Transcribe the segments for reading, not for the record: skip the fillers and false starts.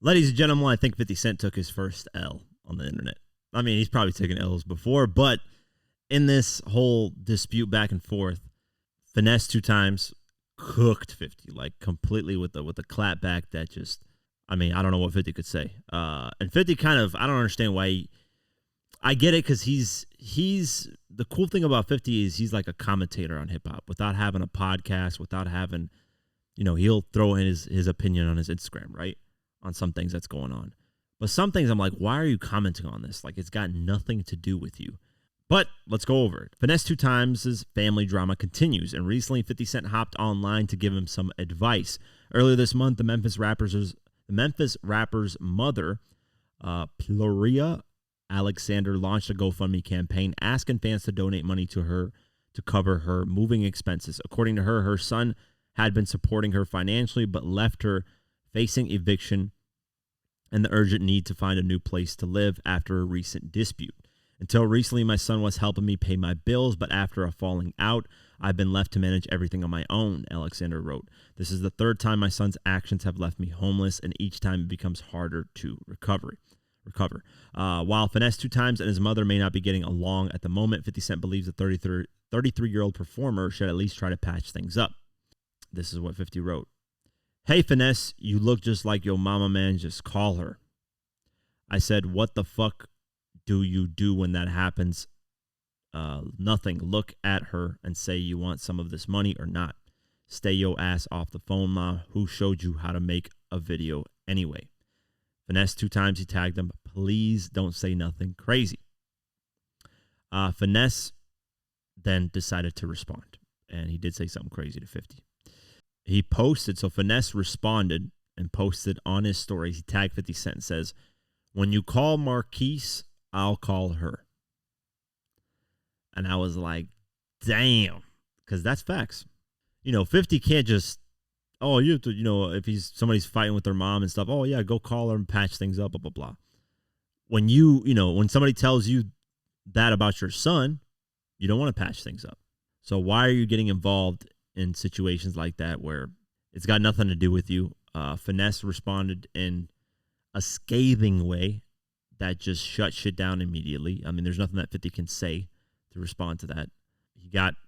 Ladies and gentlemen, I think 50 Cent took his first L on the internet. I mean, he's probably taken L's before, but in this whole dispute back and forth, Finesse2Tymes cooked 50 like completely with the clapback that just, I mean, I don't know what 50 could say. And 50 kind of, I don't understand why I get it, because he's the cool thing about 50 is he's like a commentator on hip hop without having a podcast, without having, he'll throw in his opinion on his Instagram, right? On some things that's going on. But some things I'm like, why are you commenting on this? Like, it's got nothing to do with you. But let's go over it. Finesse2Tymes' family drama continues, and recently 50 Cent hopped online to give him some advice. Earlier this month, the Memphis rapper's mother, Pluria Alexander, launched a GoFundMe campaign asking fans to donate money to her to cover her moving expenses. According to her, her son had been supporting her financially, but left her facing eviction and the urgent need to find a new place to live after a recent dispute. Until recently, my son was helping me pay my bills, but after a falling out, I've been left to manage everything on my own, Alexander wrote. This is the third time my son's actions have left me homeless, and each time it becomes harder to recover. While Finesse2Tymes and his mother may not be getting along at the moment, 50 Cent believes the 33-year-old performer should at least try to patch things up. This is what 50 wrote. Hey, Finesse, you look just like your mama, man. Just call her. I said, what the fuck do you do when that happens? Nothing. Look at her and say you want some of this money or not. Stay your ass off the phone, ma. Who showed you how to make a video anyway? Finesse2Tymes, he tagged him. Please don't say nothing crazy. Finesse then decided to respond, and he did say something crazy to 50. He posted, so Finesse responded and posted on his story. He tagged 50 Cent and says, when you call Marquise, I'll call her. And I was like, damn, because that's facts. 50 can't just, oh, you have to, if somebody's fighting with their mom and stuff, oh, yeah, go call her and patch things up, blah, blah, blah. When when somebody tells you that about your son, you don't want to patch things up. So why are you getting involved in situations like that where it's got nothing to do with you? Finesse responded in a scathing way that just shut shit down immediately. I mean, there's nothing that 50 can say to respond to that.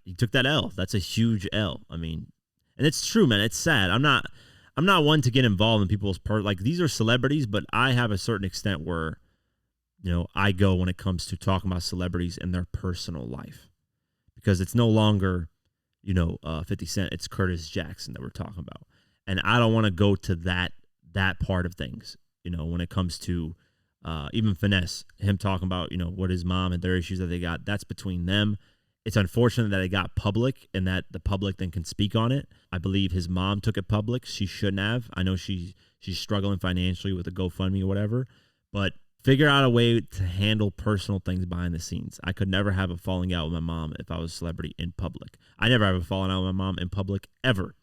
He took that L. That's a huge L. I mean, and it's true, man. It's sad. I'm not one to get involved in people's like, these are celebrities, but I have a certain extent where, I go when it comes to talking about celebrities and their personal life, because it's no longer 50 Cent, it's Curtis Jackson that we're talking about. And I don't want to go to that part of things, when it comes to even Finesse, him talking about, what his mom and their issues that they got, that's between them. It's unfortunate that it got public and that the public then can speak on it. I believe his mom took it public. She shouldn't have. I know she's struggling financially with a GoFundMe or whatever, but figure out a way to handle personal things behind the scenes. I could never have a falling out with my mom if I was a celebrity in public. I never have a falling out with my mom in public ever.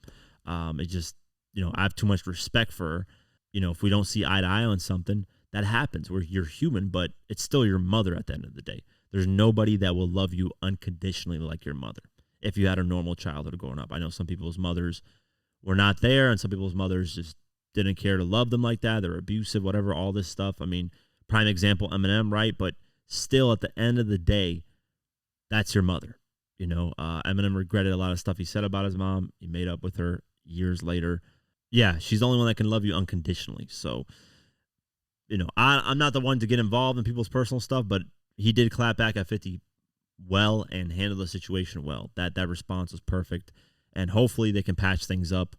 It just, I have too much respect for her. If we don't see eye to eye on something, that happens. You're human, but it's still your mother at the end of the day. There's nobody that will love you unconditionally like your mother if you had a normal childhood growing up. I know some people's mothers were not there, and some people's mothers just didn't care to love them like that. They're abusive, whatever, all this stuff. I mean, prime example, Eminem, right? But still, at the end of the day, that's your mother. Eminem regretted a lot of stuff he said about his mom. He made up with her years later. Yeah, she's the only one that can love you unconditionally. So, I'm not the one to get involved in people's personal stuff, but he did clap back at 50 well and handle the situation well. That response was perfect, and hopefully they can patch things up,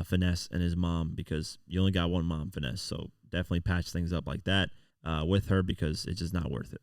Finesse and his mom, because you only got one mom, Finesse. So definitely patch things up like that with her, because it's just not worth it.